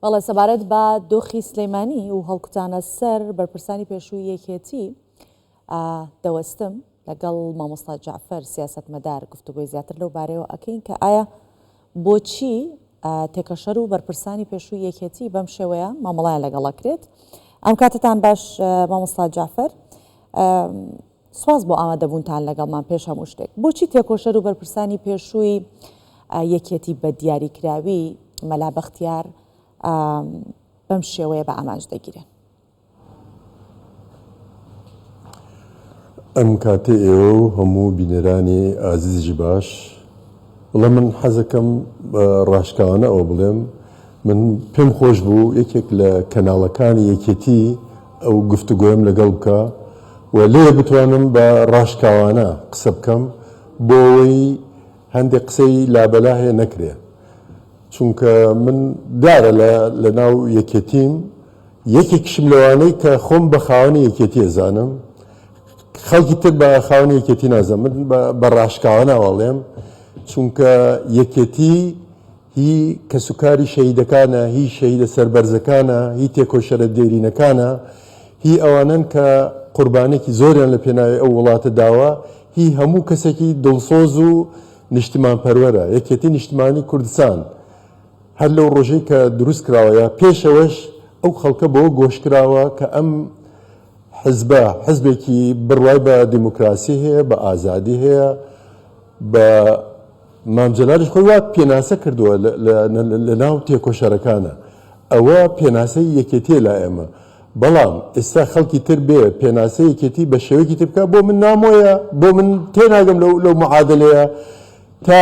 بەڵێ سەبارەت بە دۆخی سلەیمانی و هەڵکوتانە سەر بەرپرسانی پێشووی یەکێتی دەوەستم لەگەڵ مامۆستا جعفەر سیاسەتمەدار گفتوگۆی زیاتر لەو بارەیەوە ئەکەین کە ئایا بۆچی تێکەشەر و بەرپرسانی پێشووی یەکێتی بەم شێوەیە مامەڵایان لەگەڵەکرێت. ئەم کاتتان باش مامۆستا جعفەر، سواز بۆ ئامادەبوونتان لەگەڵمان پێش هەموو شتێک. بۆچی تێکۆشەر و بەرپرسانی پێشووی یەکێتی بە دیاریکراوی مەلا بەختیار بەم شێوەیە بە ئامانج دەگیرن؟ ئەم کاتێ ئێوە و هەموو بینەرانی ئازیزی باش، بڵێ من حەزەکەم ڕاشکاوانە ئەوە بڵێم، من پێم خۆش بوو یەکێک لە کەناڵەکانی یەکێتی ئەو گفتوگۆیم لەگەڵ بکە و لێ بتوانم بە ڕاشکاوانە قسە بکەم بۆ ئەوەی هەندێک قسەی لابەلا هەیە نەکرێ. چونکە من دارە لە ناو یەکێتیم یەکێکشم لەوانەی کە خۆم بە خاوەنی یەکێتی ئەزانم، خەڵکی تر بە خاوەنی یەکێتی نازانم. من بە ڕاشکاوانە ئەوەڵێم، چونکە یەکێتی هی کەسوکاری شەهیدەکانە، هی شەهیدە سەربەرزەکانە، هی تێکۆشەرە دێرینەکانە، هی ئەوانن کە قوربانێکی زۆریان لە پێناوی ئەو وڵاتە داوە، هی هەموو کەسێکی دڵسۆز و نیشتمان پەروەرە. یەکێتی نیشتمانی کوردستان هەر لەو ڕۆژەی کە دروست کراوەیە پێشەوەش ئەو خەڵکە بەوە گۆشکراوە کە ئەم حزبە حزبێکی بڕوای بە دیموکراسی هەیە، بە ئازادی هەیە، بە مامجللاریش خۆی وا پێناسە کردووە لە ناو تێکۆشەرەکانە. ئەوە پێناسەی یەکێتیە لا ئێمە. بەڵام ئێستا خەڵکی تر بێ پێناسەی یەکێتی بە شێوەیەکی تر بکە، بۆ من نامۆیە، بۆ من تێناگەم لەو معادلەیە. تا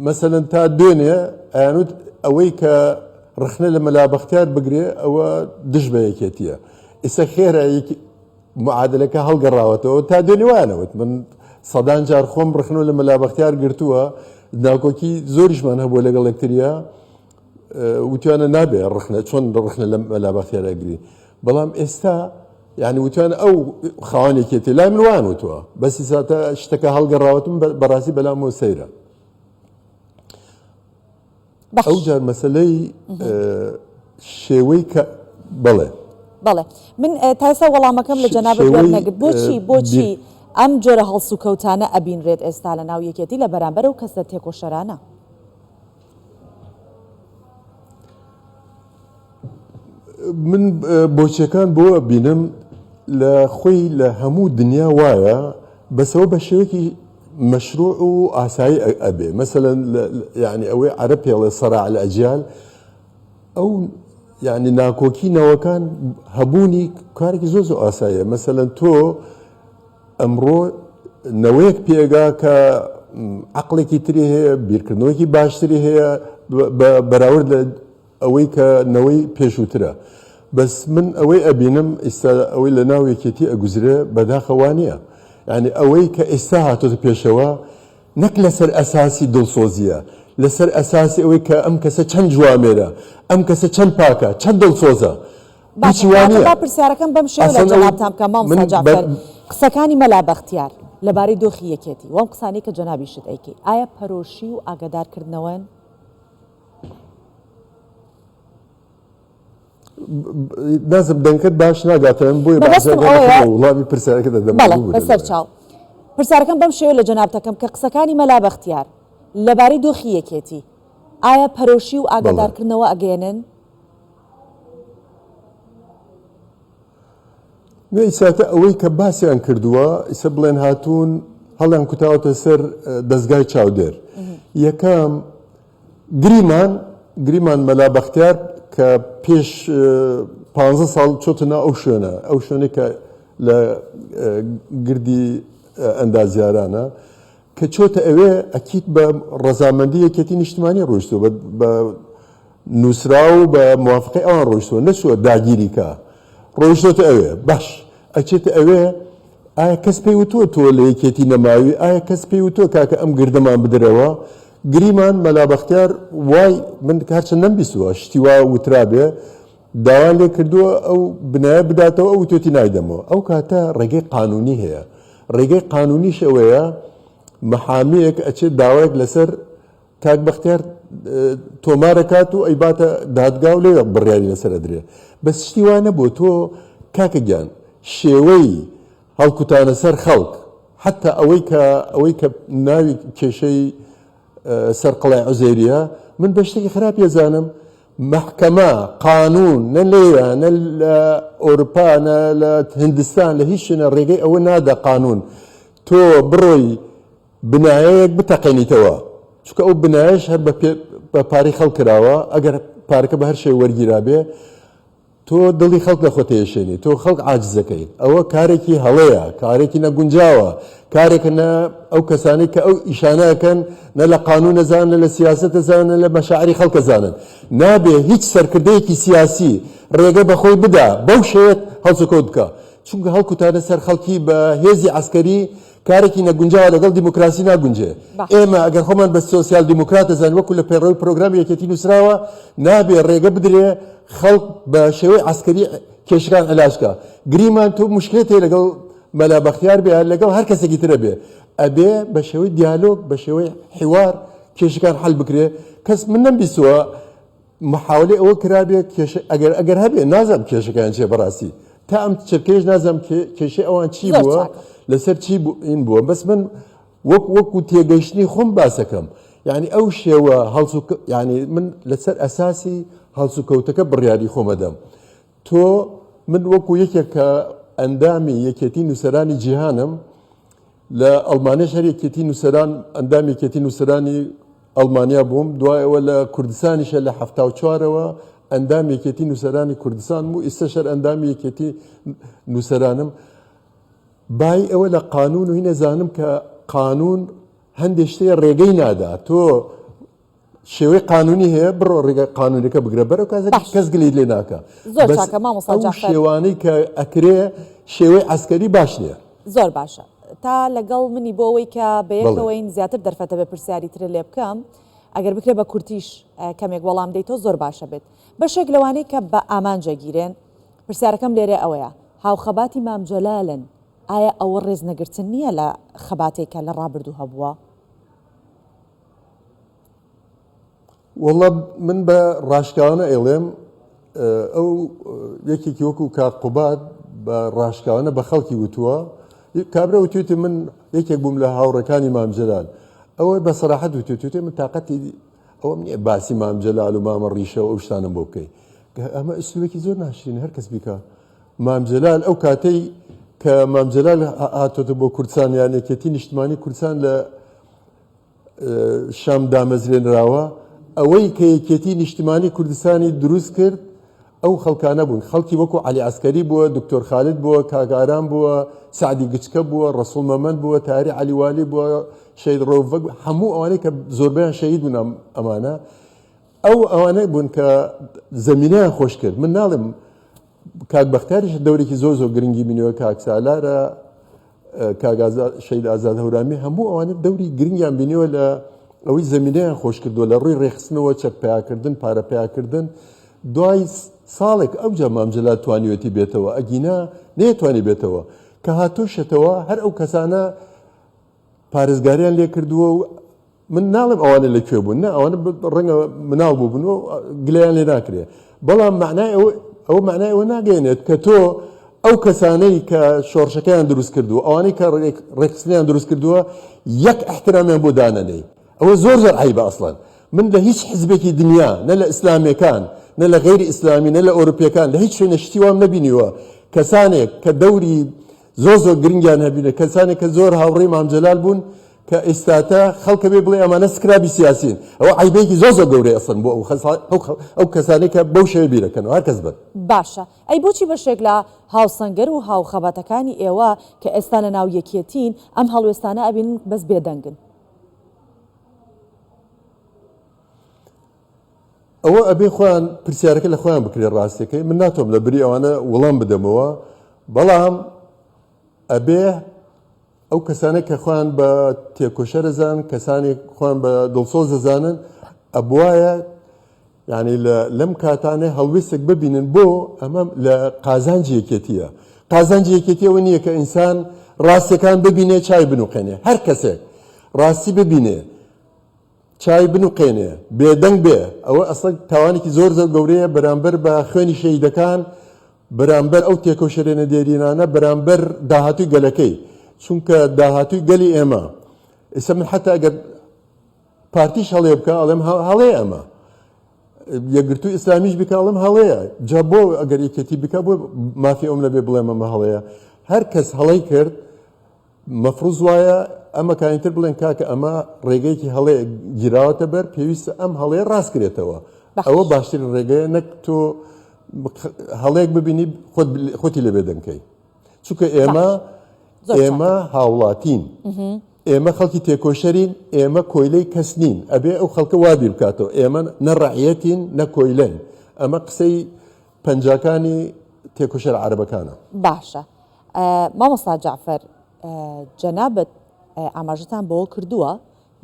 مەسەلەن تا دوێنێ ئەیانوت ئەوەی کە ڕخنە لە مەلا بەختیار بگرێ ئەوە دژ بە یەکێتیە. ئێستا خێرە معادلەکە هەڵگەڕاوەتەوە، تا دوێنێ وایەنەوت. من سەدان جار خۆم ڕخنە لە مەلا بەختیار گرتووە، ناکۆکی زۆریشمان هەبووە لەگەڵ یەکتریە، وتیانە نابێ ڕخنە، چۆن ڕخنە لە مەلا بەختیار ئەگری. بەڵام ئێستا یعنی وتیانە ئەو خاوەن یەکێتی لای من وایان وتووە، بەسی ساتە شتەکە هەڵگەڕاوەتم بەڕاستی بەلامەوە سەیرە. ئەو جار مەسەلەی شێوەی کە بڵێ من تاسا وەڵامەکەم لە جەنابەت وەرنەگرت. بۆچی ئەم جۆرە هەڵس و کەوتانە ئەبینرێت ئێستا لە ناو یەکێتی لە بەرامبەر و کەسە تێکۆشەرانە؟ من بۆچیەکان بۆ بینم لە خۆی لە هەموو دنیا وایە بەسەوە بە شێوەیەکی مەشروع و ئاسایی ئەبێ. مەسەلەن یعنی ئەوەی عەرەب پێڵێ سەراع الئەجیال، ئەو یعنی ناکۆکی نەوەکان هەبوونی کارێکی زۆر زۆر ئاساییە. مەسەلەن تۆ ئەمڕۆ نەوەیەک پێگا کە عەقڵێکی تری هەیە، بیرکردنەوەیکی باشتری هەیە بەراورد لە ئەوەی کە نەوەی پێشووترە. بەس من ئەوەی ئەبینم ئێستا ئەوەی لە ناو یەکێتی ئەگوزرێ بەداخەوانیە. یعنی ئەوەی کە ئێستا هاتۆتە پێشەوە نەک لەسەر ئەساسی دڵسۆزیە، لەسەر ئەساسی ئەوەی کە ئەم کەسە چەند جوامێرە، ئەم کەسە چەند پاکە، چەند دڵسۆزە. با پرسیارەکەم بەم شێوە لە جەنابتان بکەم مامۆستا جعفەر. قسەکانی مەلا بەختیار لەبارەی دۆخی یەکێتی وەم قسانەی کە جەنابیشت ئەیکەی، ئایا پەرۆشی و ئاگادارکردنەوەن؟ نازم دەنگکرد باش ناگاتەوە بۆی وڵامی پرسیارەکە دەدەم. بەسەر چاو پرسیارەکەم بەم شێوە لە جەنابتەکەم کە قسەکانی مەلا بەختیار لەبارەی دۆخی یەکێتی ئایا پەرۆشی و ئاگادارکردنەوە ئەگەێنن؟ ئیساتە ئەوەی کە باسییان کردووە ئیسە بڵێن هاتوون هەڵیان کوتاوەتە سەر دەستگای چاودێر. یەکەم گریمان مەلا بەختیار کە پێش 15 ساڵ چۆتە ئەو شوێنە کە لە گردی ئەندازیارانە کە چۆتە ئەوێ ئەکیت بە ڕەزامەندی یەکێتی نیشتمانی ڕۆیشتووە، بە نووسرا و بە موافقەی ئەوان ڕۆیشتووە، نەچووە داگیریکە، ڕۆیشتۆتە ئەوێ. باش ئەچێتە ئەوێ، ئایا کەس پێی وتووە تۆ لە یەکێتی نەماوی؟ ئایا کەس پێی وتووە کاکە ئەم گردەمان بدرەوە؟ گریمان مەلا بەختیار وای من هەرچەند نەمبیستووە شتی وا وترابێ، داوان لێ کردووە ئەو بنایە بداتەوە، ئەو وتۆتی نایدەمەوە. ئەو کاتە ڕێگەی قانونی هەیە. ڕێگەی قانونیش ئەوەیە مەحامیەک ئەچێت داوایەک لەسەر کاک بەختیار تۆمارەکات و ئەیباتە دادگا و لێ بڕیاری لەسەر درێ بەس شتی وانە بۆ تۆ کاکە گیان شێوەی هەڵکوتانە سەر خەڵک حتا ئەوەی کە ناوی کێشەی سەرقەڵای عوزێریە من بە شتێکی خراپ ێزانم محکەمە قانون نە لێیە نە لە ئەوروپا نە لە هندستان لە هیچ شوێنە ڕێگەی ئەوە نادا قانون تۆ بڕۆی بنایەیەک بتەقێنیتەوە چونکە ئەو بنایەش هەر بە پارەی خەڵک کراوە ئەگەر پارەکە بە هەر شێ وەرگیرا بێ تۆ دڵی خەڵک لە خۆت تێشێنی تۆ خەڵک عاجزەکەی ئەوە کارێکی هەڵەیە کارێکی نەگونجاوە کارێکە نە ئەو کەسانی کە ئەو ئیشانەکەن نە لە قانون نەزانن نە لە سیاست نەزانن لە مەشاعری خەڵک زانن نابێ هیچ سەرکردەیەکی سیاسی ڕێگە بەخۆی بدا بەو شێوەیە هەڵسوکەوت بکە چونکە هەڵکوتانە سەر خەڵکی بە هێزی عسکەری کارێکی نەگونجاوە لەگەڵ دیموکراسی ناگونجێ ئێمە ئەگەر خۆمان بە سۆسیال دیموکرات دەزانین وەکو لە پێڕەوی پرۆگرامی یەکێتی نووسراوە نابێ ڕێگە بدرێ خەڵک بە شێوەی عسکەری کێشەکان علاجکە گریمان تۆ مشکلێت هەیە لەگەڵ مەلا بەختیار بێ لەگەڵ هەر کەسێکی ترە بێ ئەبێ بە شێوەی دیالۆگ بە شێوەی حیوار کێشەکان حەل بکرێ کەس من نەمبیستووە محاولەی ئەوە کرابێ ئەگەر هەبێ نازانم کێشەکان چێ بەڕاستی تا ئەم چرکێش نازانم کێشەی ئەوان چی بووە لەسەر چی این بووە بەس من وەکو تێگەیشتنی خۆم باسەکەم یعنی ئەو شێوە ینی من لەسەر ئەساسی هەڵسوکەوتەکە بڕیاری خۆمەدەم تۆ من وەکو یەکێک کە ئەندامی یەکێتی نووسەرانی جیهانم لە ئەڵمانیش هەر یەکێتی نووسەران ئەندامی یەکێتی نووسەرانی ئەڵمانیا بووم دوایەوە لە کوردستانیشە لە 1974ەوە ئەندام یەکێتی نووسەرانی کوردستان بوو ئێستاشەر ئەندامی یەکێتی نووسەرانم بای ئەوە لە قانون و هینەزانم کە قانون هەندێک شتەیە ڕێگەی نادا تۆ شێوەی قانونی هەیە بڕۆ ڕێگە قانونەکە بگرە بەرەو کەس گلی لێ ناکە ئەو شێوانەی کە ئەکرێ شێوەی عسکەری باش نییە زۆر باشە تا لەگەڵ منی بۆ ئەوەی کە بەیەکەوەین زیاتر دەرفەتە بە پرسیاری ترە لێ بکەم ئەگەر بکرێ بە کورتیش کەمێک وەڵام دەیتەوە زۆر باشە بێت بەشێک لەوانەیە کە بە ئامانجەگیرێن پرسیارەکەم لێرە ئەوەیە هاوخەباتی مام جەلالن ئایا ئەوە ڕێزنەگرتن نییە لە خەباتێکە لە ڕابردوو هەبووە وەڵڵا من بە ڕاشکاوانە ئێڵێم ئەو یەکێکی وەکو کاقوبات بە ڕاشکاوانە بە خەڵکی وتووە کابرا وتوێتی من یەکێک بووم لە هاوڕەکانی مام جەلال ئەوە بە سەراحەت وتوێتی من تااقەتی ئەوە نییە باسی مام جەلال و مامە ڕیشەوە ئەو شتانم بۆ بکەی ئەمە ئوسلوبێکی زۆر ناشرین هەر کەس بیکە مام جەلال ئەو کاتەی کە مام جەلال هاتۆتە بۆ کوردستان یان یەکێتی نیشتمانی کوردستان لە شام دامەزرێنراوە ئەوەی کە یەکێتی نیشتمانی کوردستانی دروست کرد ئەو خەڵکانە بوون خەڵکی وەکو عەلی عەسکەری بووە دکتۆر خالد بووە کاگاران بووە سعدی گچکە بووە ڕەسوڵ مەمەند بووە تاری عەلیوالی بووە شەید ڕۆڤەک هەموو ئەوانەی کە زۆربیان شەهید بوون ئەمانە ئەوانەی بوون کە زەمینەیان خۆش کرد من ناڵێم کاک بەختیاریش دەورێکی زۆر گرنگی بینەوە کاک سالارە کاک شەید ئازاد هەورامی هەموو ئەوانە دەوری گرنگیان بینەوە لە ئەوەی زەمینەیان خۆش کردووە لە ڕووی ڕێخستنەوە چەک پیاکردن پارە پیاکردن دوای ساڵێک ئەوجا مام جەلال توانیوەتی بێتەوە ئەگینا نەیەتوانی بێتەوە کە هاتوشێتەوە هەر ئەو کەسانە پارێزگاریان لێ کردووە و من ناڵێم ئەوانە لەکوێ بوون نه ئەوانە ڕەنگە مناو بووبوون و گلیان لێ ناکرێ بەڵام ئەو معنای ئەوە ناگەێنێت کە تۆ ئەو کەسانەی کە شۆڕشەکەیان دروست کردووە ئەوانەی کە ڕێکخستنیان دروست کردووە یەک احترامیان بۆ دانەنەی ئەوە زۆر عیبە ئەسڵەن من لە هیچ حزبێکی دنیا نە لە ئیسلامیەکان نە لە غیری ئیسلامی نە لە ئەوروپیەکان لە هیچ شوێنە شتی وام نەبینیوە کەسانێک کە دەوری زۆر گرنگیان هەبینە کەسانێک کە زۆر هاوڕێی مام جەلال بوون کە ئێستاتا خەڵکە بێ بڵێ ئەمانە سکرابی سیاسین ئەوە عیبێکی زۆر گەورەی ئەسڵن بۆ ئەو کەسانێک کە بەو شێوە بیرەکەنەوە هەر کەس بن باشە ئەی بۆچی بەشێک لە هاوسەنگەر و هاوخەباتەکانی ئێوە کە ئێستا لە ناو یەکێتین ئەم هەڵوێستانە ئەبین بەس بێدەنگن ئەوە ئەبێ خۆیان پرسیارەکە لە خۆیان بکرێ ڕاستیەکەی من ناتۆم لە بری ئەوانە وەڵام بدەمەوە بەڵام ئەبێ ئەو کەسانێک کە خۆیان بە تێکۆشە دەزانن کەسانی خۆیان بە دڵسۆز دەزانن ئەبوایە یعنی لەم کاتانێ هەڵوێستێک ببینن بۆ ئەمە لە قازانجی یەکێتیە قازانجی یەکێتیەوە نییە کە ئینسان ڕاستیەکان ببینێ چای بنوقێنێ هەر کەسێک ڕاستی ببینێ چای بنوقێنێ بێدەنگ بێ ئەوە ئەسڵ تاوانێکی زۆر گەورەیە بەرامبەر بە خوێنی شەیدەکان بەرامبەر ئەو تێکۆشەرێنە دێرینانە بەرامبەر داهاتووی گەلەکەی چونکە داهاتووی گەلی ئێمە ئێستا من حتا ئەگەر پارتیش هەڵێ بکە ئەڵێم هەڵەیە ئەمە یەکگرتووی ئیسلامیش بکە ئەڵێم هەڵەیە جا بۆ ئەگەر یەکێتی بکە بۆ مافی ئەوم نەبێ بڵێم ئەمە هەڵەیە هەر کەس هەڵەی کرد مەفروض وایە ئەمە کاینتر بڵێن کاکە ئەمە ڕێگەیەکی هەڵەیە گیراوەتە بەر پێویستە ئەم هەڵەیە ڕاستکرێتەوە ئەوە باشترین ڕێگەیە نەک تۆ هەڵەیەک ببینی خۆتی لەبێ دەنکەی چونکە ئێمە هاوڵاتین ئێمە خەڵکی تێکۆشەرین ئێمە کۆیلەی کەس نین ئەبێ ئەو خەڵکە وابیر بکاتەوە ئێمە نە ڕەعیەتین نە کۆیلەین ئەمە قسەی پەنجاکانی تێکۆشەر عەرەبەکانە باشە مامۆستا جعفەر جەنابەت ئاماژەتان بۆ کردووە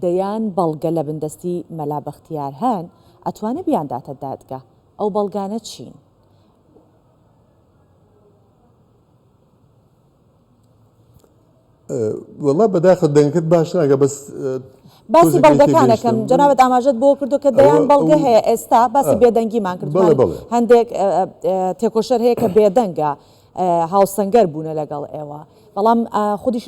دەیان بەڵگە لە بندستی مەلا بەختیار هەن ئەتوانێت بیانداتە دادگا ئەو بەڵگانە چین؟ وەڵا بەداخە دەنگکرد باش ناگە بەس باسی بەڵگەکانەکەم جەنابەت ئاماژەت بۆ کردو کە دەیان بەڵگە هەیە ئێستا باسی بێدەنگیمان کردووە هەندێک تێکۆشەر هەیە کە بێدەنگە هاوسەنگەر بوونە لەگەڵ ئێوە بەڵام خودیش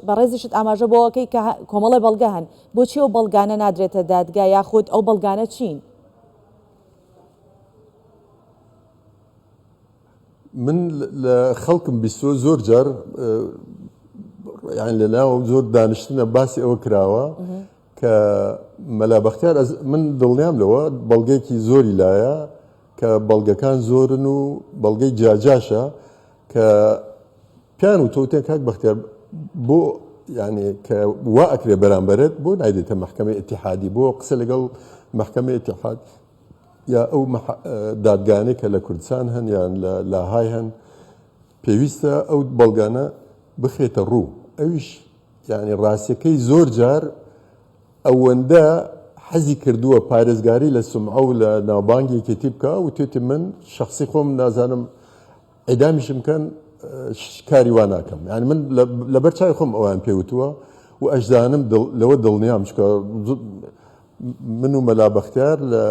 بەڕێزیشت ئاماژە بۆەکەی کە کۆمەڵی بەڵگە هەن بۆچی ئەو بەڵگانە نادرێتە دادگا یاخود ئەو بەڵگانە چین؟ من لە خەڵکم بیستۆ زۆر جار یعنی لەناو زۆر دانیشتنە باسی ئەوە کراوە کە مەلا بەختیار من دڵنیام لەوە بەڵگەیەکی زۆری لایە کە بەڵگەکان زۆرن و بەڵگەی جاجاشە کە پیان و تۆ کاک بەختیار بۆ یعنی کە وا ئەکرێ بەرامبەرت بۆ نایدێتە محکەمەی ئیتیحادی بۆ قسە لەگەڵ محکەمەی ئیتیحاد یا ئەو دادگانەی کە لە کوردستان هەن یان لە لاهای هەن پێویستە ئەو بەڵگانە بخێتە ڕوو ئەویش یعنی ڕاستیەکەی زۆر جار ئەوەندە حەزی کردووە پارێزگاری لە سومعە و لە ناوبانگێکی بکە و توێتی من شخصی خۆم نازانم ئەیدامیشم کەن کاری وا ناکەم یعنی من لەبەر چای خۆم ئەوان پێوتووە و ئەشدانم لەوە دڵنیام چکە من و مەلا بەختیار لە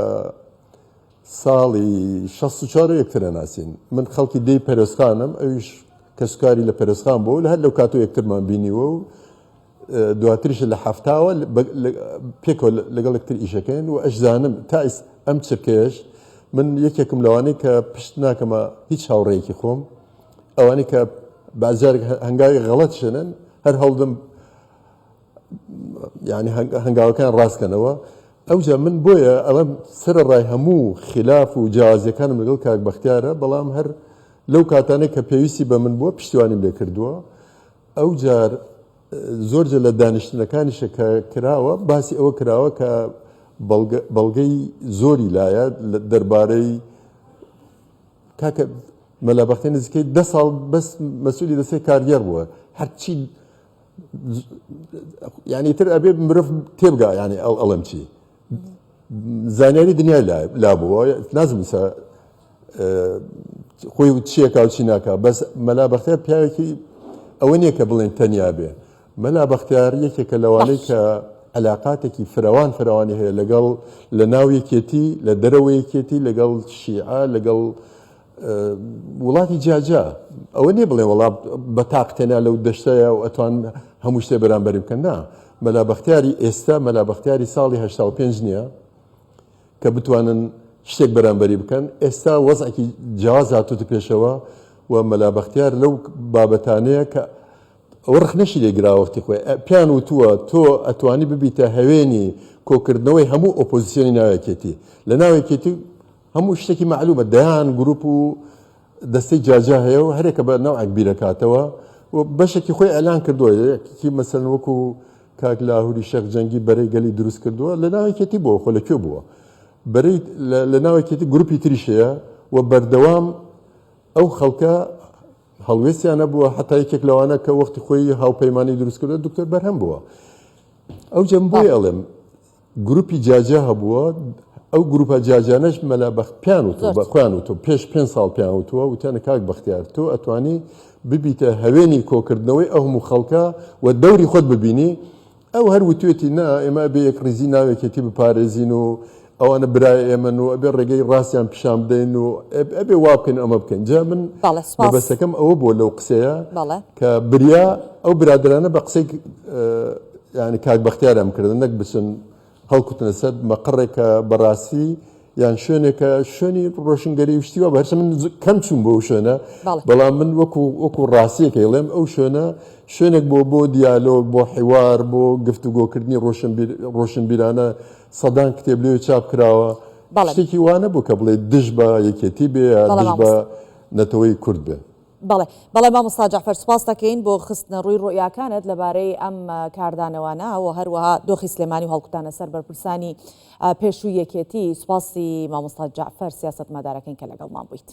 ساڵی 64 یەکترە ناسین من خەڵکی دەی پەرۆسخانم ئەویش کەسکاری لە پەرۆسخان بۆ لە هەر لەو کاتۆ یەکترمان بینیوە و دواتریشە لە هەفتاوە پێکەوە لەگەڵ یەکتر ئیشەکەین و ئەشزانم تا ئەم چرکێش من یەکێکم لەوانەی کە پشت ناکەمە هیچ هاوڕێیەکی خۆم ئەوانەی کە بازارێک هەنگاوی غەڵەت شنن هەر هەڵدم یعنی هەنگاوەکان ڕاستکەنەوە ئەوجا من بۆیە ئەڵەم سەرەڕای هەموو خلاف و جیازیەکانم لەگەڵ کاک بەختیارە بەڵام هەر لەو کاتانەی کە پێویستی بە من بووە پشتیوانیم لێ کردووە ئەو جار زۆرجە لە دانیشتنەکانیشە کە کراوە باسی ئەوە کراوە کە بەڵگەی زۆری لایە دەربارەی کاکە مەلا بەختیار نزیکەی 10 ساڵ بەس مەسئولی دەسێ کارگەر بووە هەرچی یعنی تر ئەبێ مرۆڤ تێبگا یعنی ئەڵەم چی زانیاری دنیای لابووە نازم خۆی چیەکە و چی ناکە بەس مەلا بەختیار پیاوێکی ئەوە نییە کە بڵێن تەنیا بێ مەلا بەختیار یەکێکە لەوانەی کە علاقاتێکی فراوانی هەیە لەگەڵ لە ناو یەکێتی لە دەرەوە یەکێتی لەگەڵ شیعە لەگەڵ وڵاتی جاجا ئەوە نییە بڵێن وڵا بە تاقتێنە لەو دەشتەیە و ئەتوان هەموو شتێ بەرامبەری بکەن نا مەلا بەختیاری ئێستا مەلا بەختیاری ساڵی 85 نییە کە بتوانن شتێک بەرامبەری بکەن ئێستا وەزعێکی جیاواز هاتووتە پێشەوە و مەلا بەختیار لەو بابەتانەیە کە ئەوە ڕخنەشی لێگراوەختی خۆی پیان وتووە تۆ ئەتوانی ببیتە هەوێنی کۆکردنەوەی هەموو ئۆپۆزیسیۆنی ناوێکێتی لە ناوێکێتی هەموو شتێکی معلومە دەیان گروپ و دەستەی جاجا هەیە و هەرێکە بە ناوعێک بیرەکاتەوە و بەشێکی خۆی ئەلان کردووە یەکێکی مەسەڵەن وەکو کاک لاهوری شێخ جەنگی بەرەی گەلی دروست کردووە لە ناوێکێتی بووە خۆ لەکوێ بووە بەرەی لە ناوێکێتی گروپی تریش هەیە و بەردەوام ئەو خەڵکە هەڵوێستیانە بووە حتا یەکێک لەوانە کە وەختی خۆی هاوپەیمانی دروست کردووە دکتۆر بەرهەم بووە ئەو جەم بۆی ئەڵێم گروپی جاجا هەبووە ئەو گروپە جاجانەش مەلا بەخت پیان وتووە خۆیان وتووە پێش 5 ساڵ پیان وتووە وتیانە کاک بەختیار تۆ ئەتوانی ببیتە هەوێنی کۆکردنەوەی ئەو هەموو خەڵکە و دەوری خۆت ببینی ئەو هەروتوێتی نا ئێمە بێ یەک ڕیزی ناوێکێتی بپارێزین و ئەوانە برای ئێمن و ئەبێ ڕێگەی ڕاستیان پیشان بدەین و ئەبێ وا بکەین ئەمە بکەین. جا من بەبەستەکەم ئەوە بۆ لەو قسەیە کە بریا ئەو برادرانە بە قسەی یعنی کاک بەختیارم کردن نەک بچن هەڵکوتنە سەر مەقڕێکە بەڕاستی یان شوێنێکە شوێنی ڕۆشنگەری شتیوە بە هەرچە من کەم چوون بۆ شوێنە بەڵام من وەکو ڕاستیەکە ئێڵێم ئەو شوێنە شوێنێک بۆ دیالۆگ بۆ حیوار بۆ گفتوگۆکردنی ڕۆشنبیرانە سەدان کتێب لێ چاپ کراوە شتێکی وانە بوو کە بڵێ دژ بە یەکێتی بێ دژ بە نەتەوەی کورد بێ. بەڵێ مامۆستا جەعفەر سوپاس دەکەین بۆ خستنە ڕووی ڕۆیاکانت لەبارەی ئەم کاردانەوانە و هەروەها دۆخی سلێمانی و هەڵکوتانە سەر بەرپرسانی پێشووی یەکێتی. سوپاسی مامۆستا جەعفەر سیاسەتمەدارەکەین کە لەگەڵمان بوویت.